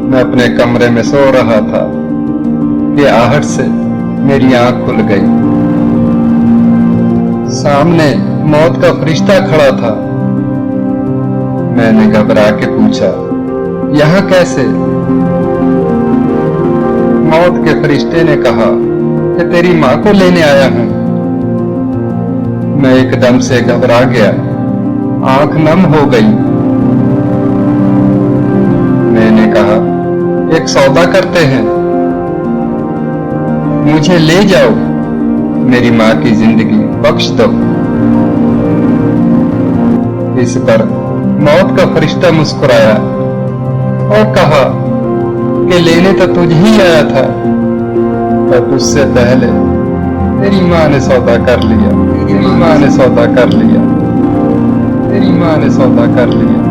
मैं अपने कमरे में सो रहा था कि आहट से मेरी आंख खुल गई। सामने मौत का फरिश्ता खड़ा था। मैंने घबरा के पूछा, यहाँ कैसे? मौत के फरिश्ते ने कहा कि तेरी मां को लेने आया हूं। मैं एकदम से घबरा गया, आंख नम हो गई। मैंने कहा, एक सौदा करते हैं, मुझे ले जाओ, मेरी मां की जिंदगी बख्श दो। इस पर मौत का फरिश्ता मुस्कुराया और कहा कि लेने तो तुझ ही आया था, पर तुझसे पहले तेरी मां ने सौदा कर लिया, तेरी मां ने सौदा कर लिया, तेरी मां ने सौदा कर लिया।